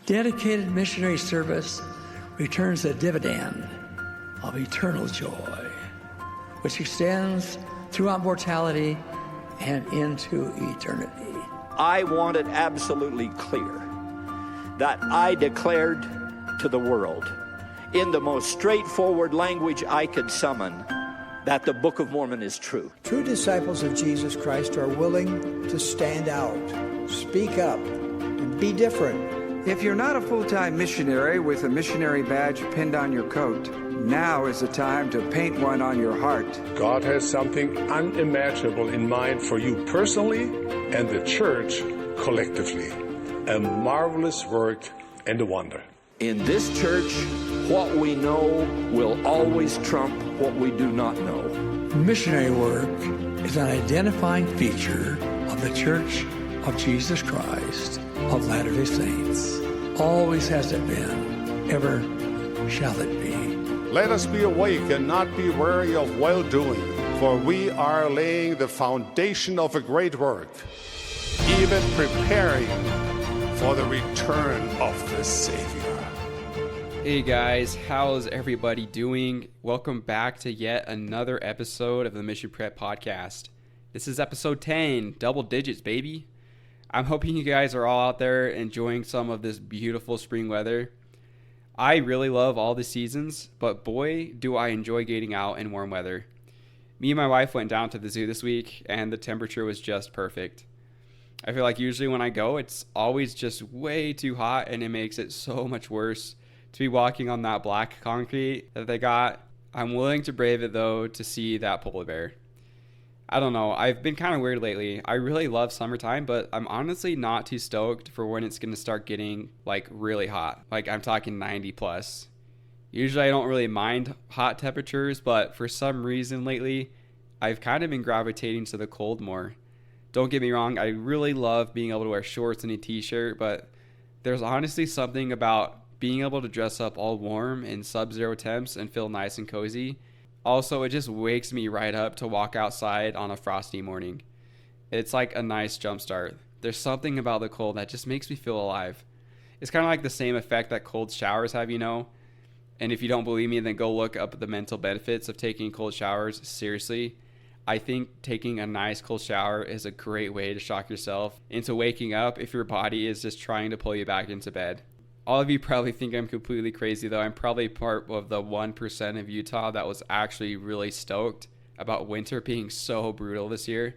Dedicated missionary service returns a dividend of eternal joy, which extends throughout mortality and into eternity. I want it absolutely clear that I declared to the world, in the most straightforward language I could summon, that the Book of Mormon is true. True disciples of Jesus Christ are willing to stand out, speak up, and be different. If you're not a full-time missionary with a missionary badge pinned on your coat, now is the time to paint one on your heart. God has something unimaginable in mind for you personally and the church collectively. A marvelous work and a wonder. In this church, what we know will always trump what we do not know. Missionary work is an identifying feature of the Church of Jesus Christ of Latter-day Saints. Always has it been, ever shall it be. Let us be awake and not be weary of well-doing, for we are laying the foundation of a great work, even preparing for the return of the Savior. Hey guys, how's everybody doing? Welcome back to yet another episode of the Mission Prep Podcast. This is episode 10, double digits, baby. I'm hoping you guys are all out there enjoying some of this beautiful spring weather. I really love all the seasons, but boy, do I enjoy getting out in warm weather. Me and my wife went down to the zoo this week, and the temperature was just perfect. I feel like usually when I go, it's always just way too hot, and it makes it so much worse to be walking on that black concrete that they got. I'm willing to brave it, though, to see that polar bear. I don't know. I've been kind of weird lately. I really love summertime, but I'm honestly not too stoked for when it's going to start getting like really hot. Like I'm talking 90 plus. Usually I don't really mind hot temperatures, but for some reason lately, I've kind of been gravitating to the cold more. Don't get me wrong. I really love being able to wear shorts and a t-shirt, but there's honestly something about being able to dress up all warm in sub-zero temps and feel nice and cozy. Also, it just wakes me right up to walk outside on a frosty morning. It's like a nice jump start. There's something about the cold that just makes me feel alive. It's kind of like the same effect that cold showers have, you know? And if you don't believe me, then go look up the mental benefits of taking cold showers. Seriously, I think taking a nice cold shower is a great way to shock yourself into waking up if your body is just trying to pull you back into bed. All of you probably think I'm completely crazy, though. I'm probably part of the 1% of Utah that was actually really stoked about winter being so brutal this year.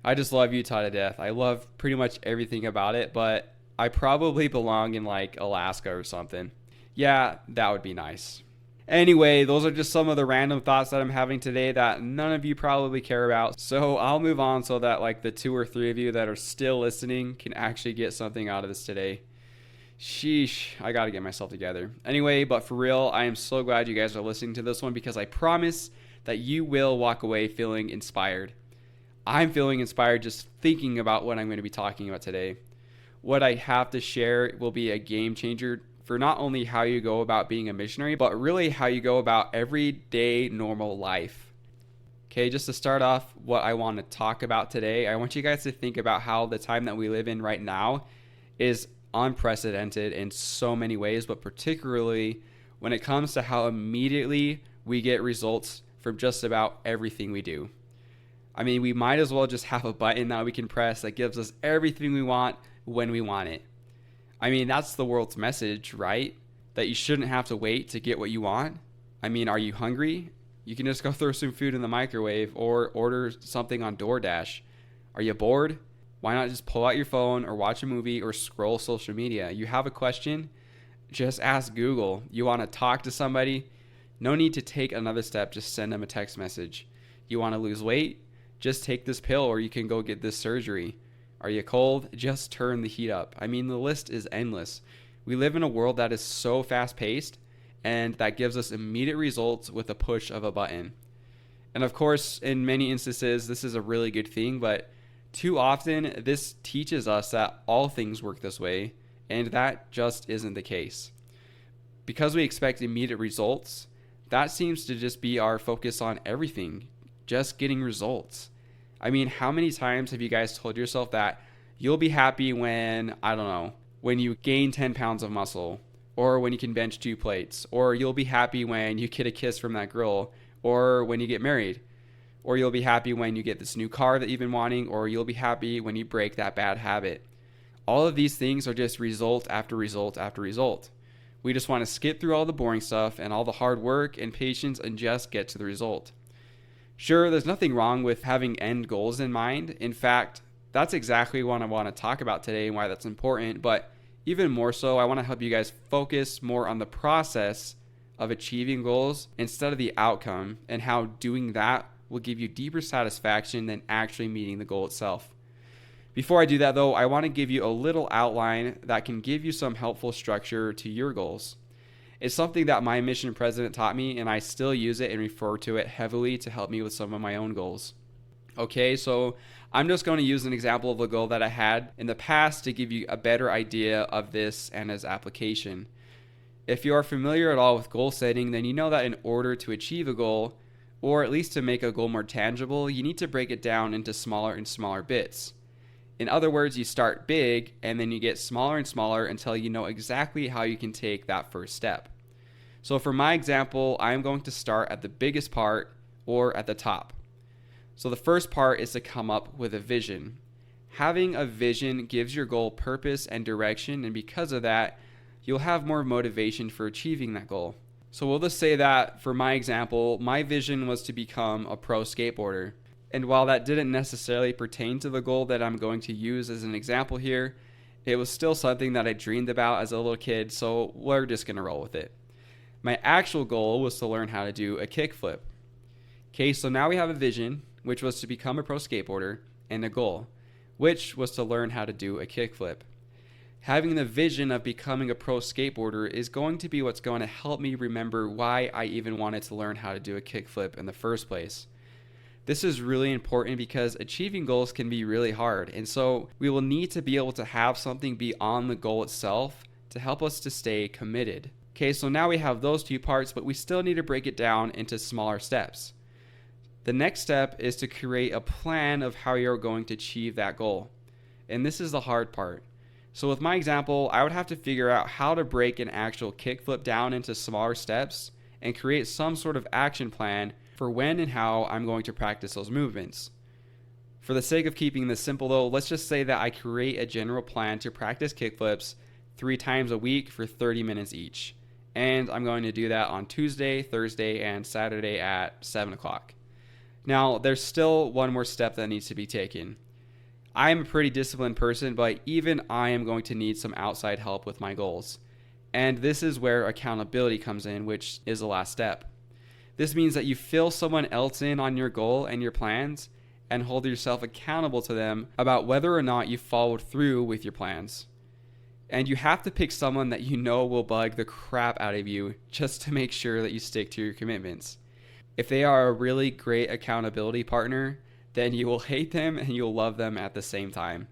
I just love Utah to death. I love pretty much everything about it, but I probably belong in like Alaska or something. Yeah, that would be nice. Anyway, those are just some of the random thoughts that I'm having today that none of you probably care about. So I'll move on so that like the 2 or 3 of you that are still listening can actually get something out of this today. Sheesh, I gotta get myself together. Anyway, but for real, I am so glad you guys are listening to this one because I promise that you will walk away feeling inspired. I'm feeling inspired just thinking about what I'm going to be talking about today. What I have to share will be a game changer for not only how you go about being a missionary, but really how you go about everyday normal life. Okay, just to start off what I want to talk about today, I want you guys to think about how the time that we live in right now is unprecedented in so many ways, but particularly when it comes to how immediately we get results from just about everything we do. I mean, we might as well just have a button that we can press that gives us everything we want when we want it. I mean, that's the world's message, right? That you shouldn't have to wait to get what you want. I mean, are you hungry? You can just go throw some food in the microwave or order something on DoorDash. Are you bored? Why not just pull out your phone or watch a movie or scroll social media? You have a question? Just ask Google. You want to talk to somebody? No need to take another step. Just send them a text message. You want to lose weight? Just take this pill or you can go get this surgery. Are you cold? Just turn the heat up. I mean, the list is endless. We live in a world that is so fast-paced and that gives us immediate results with a push of a button. And of course, in many instances, this is a really good thing, but too often, this teaches us that all things work this way, and that just isn't the case. Because we expect immediate results, that seems to just be our focus on everything, just getting results. I mean, how many times have you guys told yourself that you'll be happy when, I don't know, when you gain 10 pounds of muscle, or when you can bench 2 plates, or you'll be happy when you get a kiss from that girl, or when you get married, or you'll be happy when you get this new car that you've been wanting, or you'll be happy when you break that bad habit. All of these things are just result after result after result. We just want to skip through all the boring stuff and all the hard work and patience and just get to the result. Sure, there's nothing wrong with having end goals in mind. In fact, that's exactly what I want to talk about today and why that's important. But even more so, I want to help you guys focus more on the process of achieving goals instead of the outcome, and how doing that will give you deeper satisfaction than actually meeting the goal itself. Before I do that though, I want to give you a little outline that can give you some helpful structure to your goals. It's something that my mission president taught me, and I still use it and refer to it heavily to help me with some of my own goals. Okay, so I'm just going to use an example of a goal that I had in the past to give you a better idea of this and its application. If you are familiar at all with goal setting, then you know that in order to achieve a goal, or at least to make a goal more tangible, you need to break it down into smaller and smaller bits. In other words, you start big and then you get smaller and smaller until you know exactly how you can take that first step. So for my example, I'm going to start at the biggest part, or at the top. So the first part is to come up with a vision. Having a vision gives your goal purpose and direction, and because of that, you'll have more motivation for achieving that goal. So we'll just say that for my example, my vision was to become a pro skateboarder. And while that didn't necessarily pertain to the goal that I'm going to use as an example here, it was still something that I dreamed about as a little kid, so we're just going to roll with it. My actual goal was to learn how to do a kickflip. Okay, so now we have a vision, which was to become a pro skateboarder, and a goal, which was to learn how to do a kickflip. Having the vision of becoming a pro skateboarder is going to be what's going to help me remember why I even wanted to learn how to do a kickflip in the first place. This is really important because achieving goals can be really hard, and so we will need to be able to have something beyond the goal itself to help us to stay committed. Okay, so now we have those two parts, but we still need to break it down into smaller steps. The next step is to create a plan of how you're going to achieve that goal. And this is the hard part. So with my example, I would have to figure out how to break an actual kickflip down into smaller steps and create some sort of action plan for when and how I'm going to practice those movements. For the sake of keeping this simple though, let's just say that I create a general plan to practice kickflips 3 times a week for 30 minutes each. And I'm going to do that on Tuesday, Thursday, and Saturday at 7 o'clock. Now, there's still one more step that needs to be taken. I am a pretty disciplined person, but even I am going to need some outside help with my goals. And this is where accountability comes in, which is the last step. This means that you fill someone else in on your goal and your plans and hold yourself accountable to them about whether or not you followed through with your plans. And you have to pick someone that you know will bug the crap out of you just to make sure that you stick to your commitments. If they are a really great accountability partner, then you will hate them and you'll love them at the same time.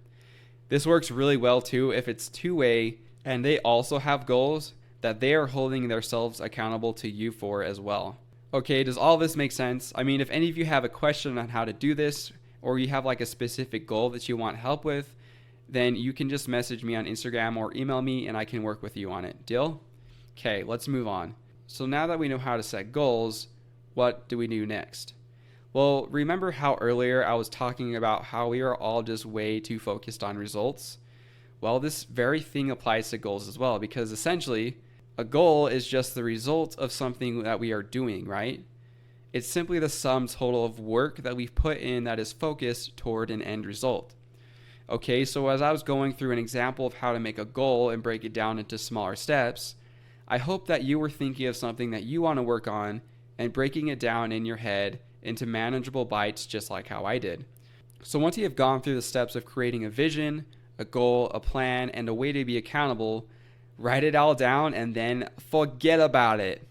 This works really well too if it's two-way and they also have goals that they are holding themselves accountable to you for as well. Okay, does all this make sense? I mean, if any of you have a question on how to do this, or you have like a specific goal that you want help with, then you can just message me on Instagram or email me and I can work with you on it. Deal? Okay, let's move on. So now that we know how to set goals, what do we do next? Well, remember how earlier I was talking about how we are all just way too focused on results? Well, this very thing applies to goals as well, because essentially, a goal is just the result of something that we are doing, right? It's simply the sum total of work that we've put in that is focused toward an end result. Okay, so as I was going through an example of how to make a goal and break it down into smaller steps, I hope that you were thinking of something that you want to work on and breaking it down in your head into manageable bites just like how I did. So once you have gone through the steps of creating a vision, a goal, a plan, and a way to be accountable, write it all down and then forget about it.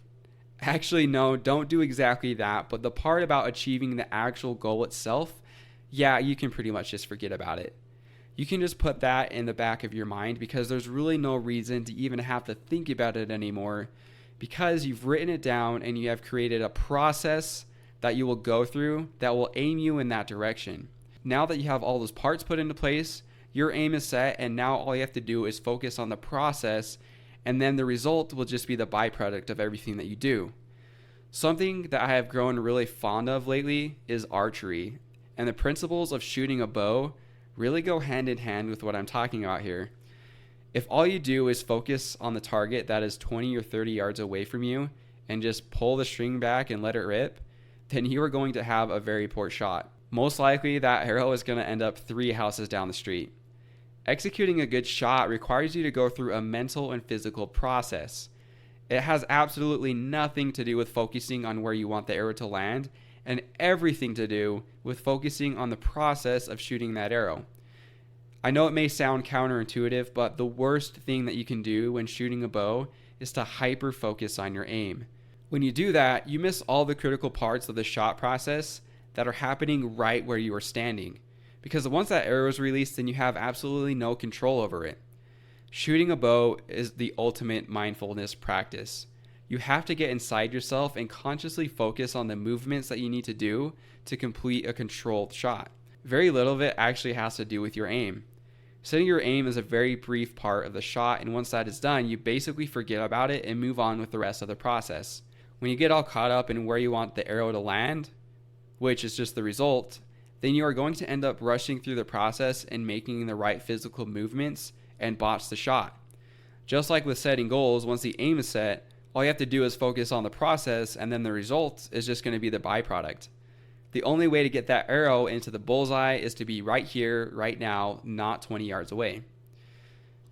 Actually, no, don't do exactly that, but the part about achieving the actual goal itself, yeah, you can pretty much just forget about it. You can just put that in the back of your mind because there's really no reason to even have to think about it anymore, because you've written it down and you have created a process that you will go through that will aim you in that direction. Now that you have all those parts put into place, Your aim is set, and now all you have to do is focus on the process, and then the result will just be the byproduct of everything that you do. Something that I have grown really fond of lately is archery, and the principles of shooting a bow really go hand in hand with what I'm talking about here. If all you do is focus on the target that is 20 or 30 yards away from you and just pull the string back and let it rip, then you are going to have a very poor shot. Most likely that arrow is going to end up 3 houses down the street. Executing a good shot requires you to go through a mental and physical process. It has absolutely nothing to do with focusing on where you want the arrow to land, and everything to do with focusing on the process of shooting that arrow. I know it may sound counterintuitive, but the worst thing that you can do when shooting a bow is to hyper focus on your aim. When you do that, you miss all the critical parts of the shot process that are happening right where you are standing. Because once that arrow is released, then you have absolutely no control over it. Shooting a bow is the ultimate mindfulness practice. You have to get inside yourself and consciously focus on the movements that you need to do to complete a controlled shot. Very little of it actually has to do with your aim. Setting your aim is a very brief part of the shot, and once that is done, you basically forget about it and move on with the rest of the process. When you get all caught up in where you want the arrow to land, which is just the result, then you are going to end up rushing through the process and making the right physical movements and botch the shot. Just like with setting goals, once the aim is set, all you have to do is focus on the process, and then the result is just going to be the byproduct. The only way to get that arrow into the bullseye is to be right here, right now, not 20 yards away.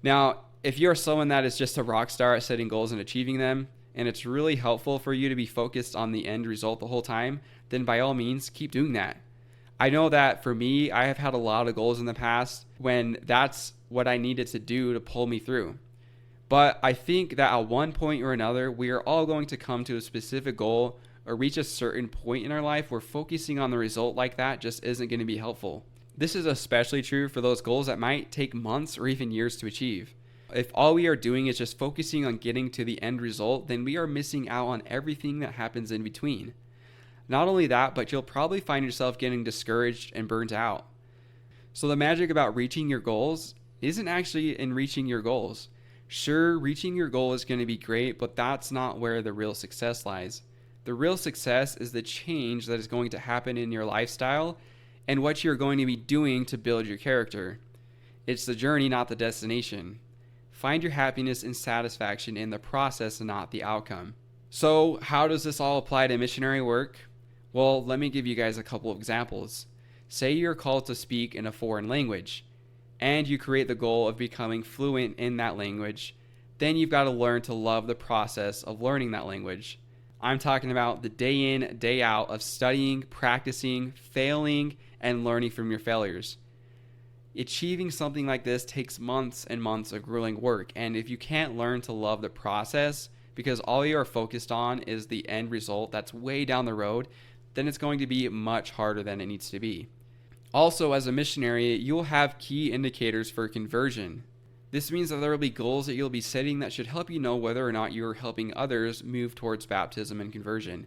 Now, if you're someone that is just a rock star at setting goals and achieving them, and it's really helpful for you to be focused on the end result the whole time, then by all means, keep doing that. I know that for me, I have had a lot of goals in the past when that's what I needed to do to pull me through. But I think that at one point or another, we are all going to come to a specific goal or reach a certain point in our life where focusing on the result like that just isn't going to be helpful. This is especially true for those goals that might take months or even years to achieve. If all we are doing is just focusing on getting to the end result, then we are missing out on everything that happens in between. Not only that, but you'll probably find yourself getting discouraged and burnt out. So the magic about reaching your goals isn't actually in reaching your goals. Sure, reaching your goal is going to be great, but that's not where the real success lies. The real success is the change that is going to happen in your lifestyle and what you're going to be doing to build your character. It's the journey, not the destination. Find your happiness and satisfaction in the process and not the outcome. So, how does this all apply to missionary work? Well, let me give you guys a couple of examples. Say you're called to speak in a foreign language, and you create the goal of becoming fluent in that language. Then you've got to learn to love the process of learning that language. I'm talking about the day in, day out of studying, practicing, failing, and learning from your failures. Achieving something like this takes months and months of grueling work, and if you can't learn to love the process because all you are focused on is the end result that's way down the road, then it's going to be much harder than it needs to be. Also, as a missionary, you'll have key indicators for conversion. This means that there will be goals that you'll be setting that should help you know whether or not you are helping others move towards baptism and conversion.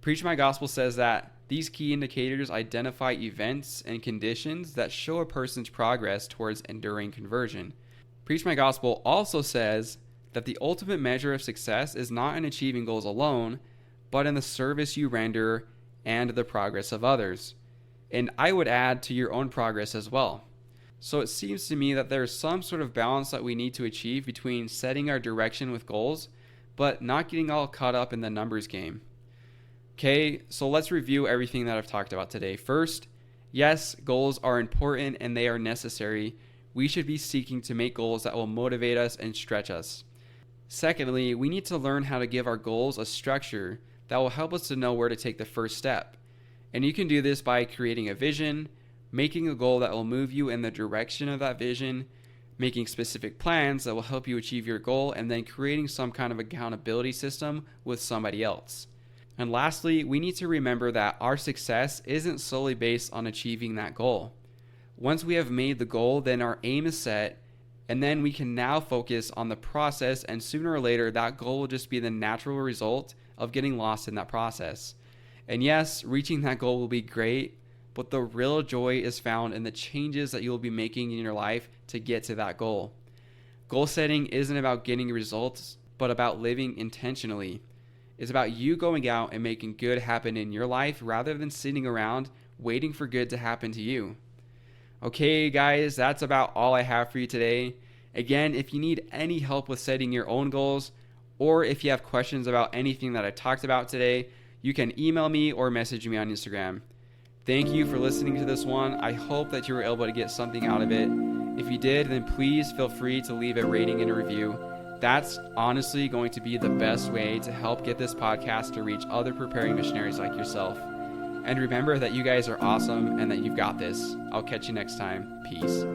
Preach My Gospel says that these key indicators identify events and conditions that show a person's progress towards enduring conversion. Preach My Gospel also says that the ultimate measure of success is not in achieving goals alone, but in the service you render and the progress of others. And I would add to your own progress as well. So it seems to me that there's some sort of balance that we need to achieve between setting our direction with goals, but not getting all caught up in the numbers game. Okay, so let's review everything that I've talked about today. First, yes, goals are important and they are necessary. We should be seeking to make goals that will motivate us and stretch us. Secondly, we need to learn how to give our goals a structure that will help us to know where to take the first step. And you can do this by creating a vision, making a goal that will move you in the direction of that vision, making specific plans that will help you achieve your goal, and then creating some kind of accountability system with somebody else. And lastly, we need to remember that our success isn't solely based on achieving that goal. Once we have made the goal, then our aim is set, and then we can now focus on the process, and sooner or later that goal will just be the natural result of getting lost in that process. And yes, reaching that goal will be great, but the real joy is found in the changes that you'll be making in your life to get to that goal. Goal setting isn't about getting results, but about living intentionally. It's about you going out and making good happen in your life rather than sitting around waiting for good to happen to you. Okay, guys, that's about all I have for you today. Again, if you need any help with setting your own goals, or if you have questions about anything that I talked about today, you can email me or message me on Instagram. Thank you for listening to this one. I hope that you were able to get something out of it. If you did, then please feel free to leave a rating and a review. That's honestly going to be the best way to help get this podcast to reach other preparing missionaries like yourself. And remember that you guys are awesome and that you've got this. I'll catch you next time. Peace.